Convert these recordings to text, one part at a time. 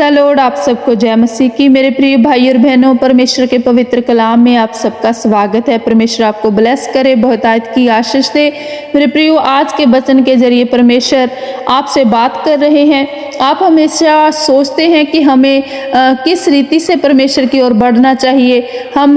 Lord, आप सबको जय मसीह की। मेरे प्रिय भाई और बहनों, परमेश्वर के पवित्र कलाम में आप सबका स्वागत है। परमेश्वर आपको ब्लेस करे, बहुतायत की आशीष दे। मेरे प्रियो, आज के वचन के जरिए परमेश्वर आपसे बात कर रहे हैं। आप हमेशा सोचते हैं कि हमें किस रीति से परमेश्वर की ओर बढ़ना चाहिए, हम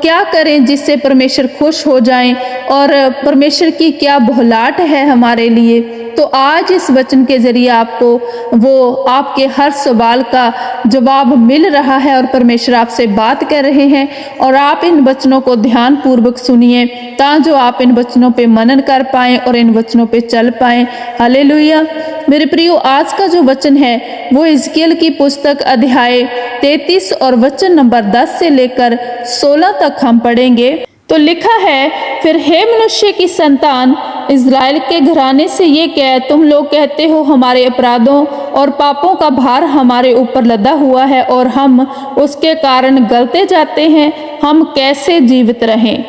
क्या करें जिससे परमेश्वर खुश हो जाएं, और परमेश्वर की क्या बहुलाट है हमारे लिए। तो आज इस वचन के जरिए आपको वो आपके हर सवाल का जवाब मिल रहा है, और परमेश्वर आपसे बात कर रहे हैं। और आप इन वचनों को ध्यान पूर्वक सुनिए, ताकि आप इन वचनों पे मनन कर पाएं और इन वचनों पे चल पाएं। हालेलुया। मेरे प्रियो, आज का जो वचन है वो हिजकिय्याह की पुस्तक अध्याय 33 और वचन नंबर 10 से लेकर 16 तक हम पढ़ेंगे। तो लिखा है, फिर हे मनुष्य की संतान, इज़राइल के घराने से ये कह, तुम लोग कहते हो हमारे अपराधों और पापों का भार हमारे ऊपर लदा हुआ है और हम उसके कारण गलते जाते हैं, हम कैसे जीवित रहें।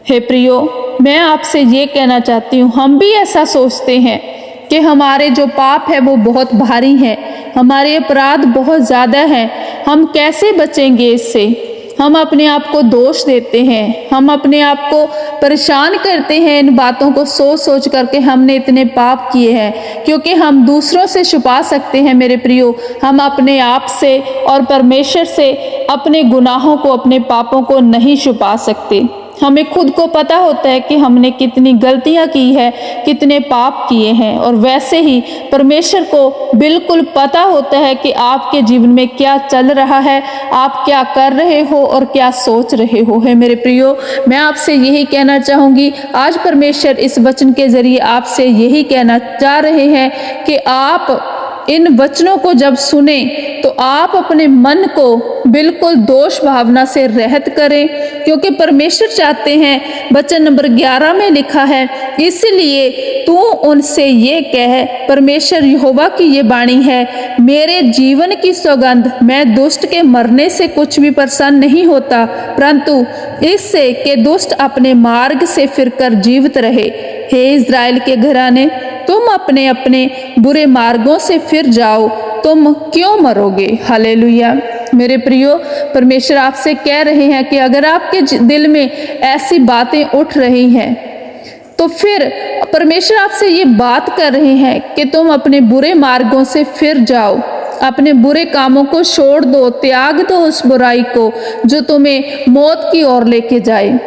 हे प्रियो, मैं आपसे ये कहना चाहती हूँ, हम भी ऐसा सोचते हैं कि हमारे जो पाप है वो बहुत भारी हैं, हमारे अपराध बहुत ज़्यादा हैं, हम कैसे बचेंगे इससे। हम अपने आप को दोष देते हैं, हम अपने आप को परेशान करते हैं इन बातों को सोच सोच करके हमने इतने पाप किए हैं, क्योंकि हम दूसरों से छुपा सकते हैं। मेरे प्रियो, हम अपने आप से और परमेश्वर से अपने गुनाहों को, अपने पापों को नहीं छुपा सकते। हमें खुद को पता होता है कि हमने कितनी गलतियां की है, कितने पाप किए हैं, और वैसे ही परमेश्वर को बिल्कुल पता होता है कि आपके जीवन में क्या चल रहा है, आप क्या कर रहे हो और क्या सोच रहे हो। है मेरे प्रियो, मैं आपसे यही कहना चाहूँगी, आज परमेश्वर इस वचन के जरिए आपसे यही कहना चाह रहे हैं कि आप इन वचनों को जब सुने तो आप अपने मन को बिल्कुल दोष भावना से रहित करें, क्योंकि परमेश्वर चाहते हैं, वचन नंबर 11 में लिखा है, इसलिए तू उनसे ये कह, परमेश्वर यहोवा की ये वाणी है, मेरे जीवन की सौगंध, मैं दुष्ट के मरने से कुछ भी प्रसन्न नहीं होता, परंतु इससे कि दुष्ट अपने मार्ग से फिरकर जीवित रहे। हे इज़राइल के घराने, तुम अपने अपने बुरे मार्गों से फिर जाओ, तुम क्यों मरोगे। हालेलुया। मेरे प्रियो, परमेश्वर आपसे कह रहे हैं कि अगर आपके दिल में ऐसी बातें उठ रही हैं, तो फिर परमेश्वर आपसे ये बात कर रहे हैं कि तुम अपने बुरे मार्गों से फिर जाओ, अपने बुरे कामों को छोड़ दो, त्याग दो उस बुराई को जो तुम्हें मौत की ओर लेके जाए।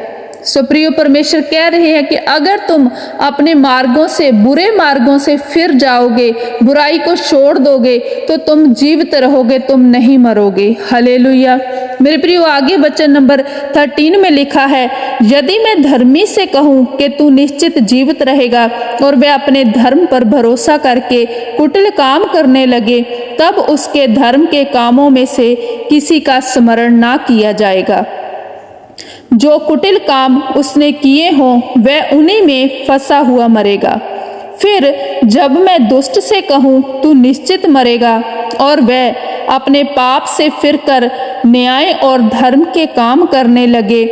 सो प्रियो, परमेश्वर कह रहे हैं कि अगर तुम अपने मार्गों से, बुरे मार्गों से फिर जाओगे, बुराई को छोड़ दोगे, तो तुम जीवित रहोगे, तुम नहीं मरोगे। हालेलुया। मेरे प्रियो, आगे वचन नंबर 13 में लिखा है, यदि मैं धर्मी से कहूँ कि तू निश्चित जीवित रहेगा और वह अपने धर्म पर भरोसा करके कुटिल काम करने लगे, तब उसके धर्म के कामों में से किसी का स्मरण ना किया जाएगा। जो कुटिल काम उसने किए हों वह उन्हीं में फंसा हुआ मरेगा। फिर जब मैं दुष्ट से कहूँ तू निश्चित मरेगा, और वह अपने पाप से फिरकर न्याय और धर्म के काम करने लगे,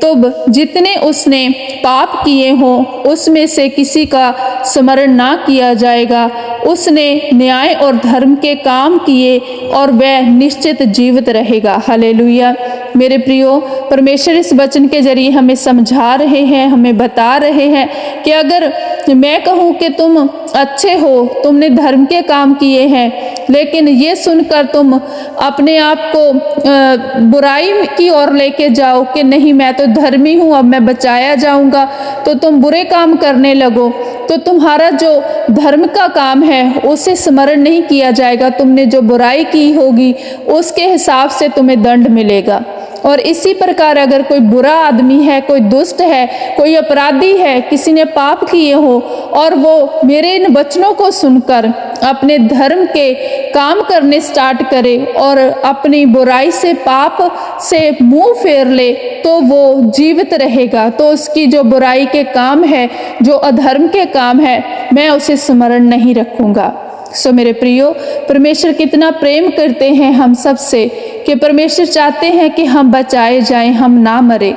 तब जितने उसने पाप किए हों उसमें से किसी का स्मरण ना किया जाएगा। उसने न्याय और धर्म के काम किए और वह निश्चित जीवित रहेगा। हालेलुया। मेरे प्रियो, परमेश्वर इस वचन के जरिए हमें समझा रहे हैं, हमें बता रहे हैं कि अगर मैं कहूँ कि तुम अच्छे हो, तुमने धर्म के काम किए हैं, लेकिन ये सुनकर तुम अपने आप को बुराई की ओर लेके जाओ कि नहीं, मैं तो धर्मी हूँ, अब मैं बचाया जाऊँगा, तो तुम बुरे काम करने लगो, तो तुम्हारा जो धर्म का काम है उसे स्मरण नहीं किया जाएगा। तुमने जो बुराई की होगी उसके हिसाब से तुम्हें दंड मिलेगा। और इसी प्रकार अगर कोई बुरा आदमी है, कोई दुष्ट है, कोई अपराधी है, किसी ने पाप किए हो, और वो मेरे इन वचनों को सुनकर अपने धर्म के काम करने स्टार्ट करे और अपनी बुराई से, पाप से मुंह फेर ले, तो वो जीवित रहेगा। तो उसकी जो बुराई के काम है, जो अधर्म के काम है, मैं उसे स्मरण नहीं रखूंगा। सो मेरे प्रियो, परमेश्वर कितना प्रेम करते हैं हम सब से, कि परमेश्वर चाहते हैं कि हम बचाए जाएं, हम ना मरे।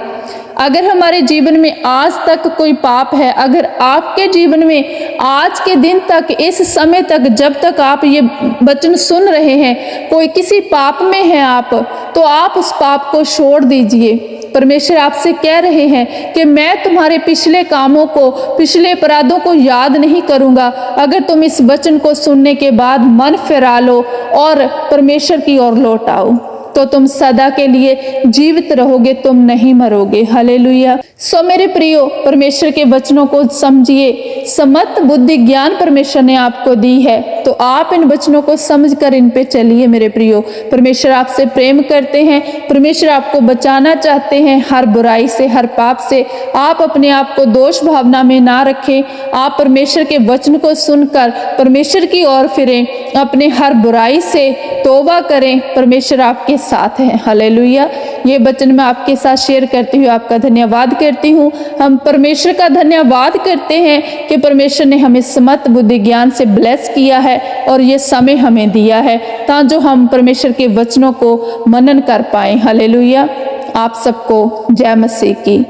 अगर हमारे जीवन में आज तक कोई पाप है, अगर आपके जीवन में आज के दिन तक, इस समय तक, जब तक आप ये वचन सुन रहे हैं, कोई किसी पाप में है आप, तो आप उस पाप को छोड़ दीजिए। परमेश्वर आपसे कह रहे हैं कि मैं तुम्हारे पिछले कामों को, पिछले अपराधों को याद नहीं करूंगा। अगर तुम इस वचन को सुनने के बाद मन फिरा लो और परमेश्वर की ओर लौट आओ, तो तुम सदा के लिए जीवित रहोगे, तुम नहीं मरोगे। हालेलुया। सो मेरे प्रियो, परमेश्वर के वचनों को समझिए। समस्त बुद्धि ज्ञान परमेश्वर ने आपको दी है, तो आप इन वचनों को समझकर इन पे चलिए मेरे प्रियो। परमेश्वर आपसे प्रेम करते हैं, परमेश्वर आपको बचाना चाहते हैं हर बुराई से, हर पाप से। आप अपने आप को दोष भावना में ना रखें। आप परमेश्वर के वचन को सुनकर परमेश्वर की ओर फिरें, अपने हर बुराई से तौबा करें। परमेश्वर आपके साथ है। हालेलुया। ये वचन मैं आपके साथ शेयर करती हूँ, आपका धन्यवाद करती हूँ। हम परमेश्वर का धन्यवाद करते हैं कि परमेश्वर ने हमें समस्त बुद्धि ज्ञान से ब्लेस किया है और ये समय हमें दिया है, ताकि हम परमेश्वर के वचनों को मनन कर पाएं। हालेलुया। आप सबको जय मसीह की।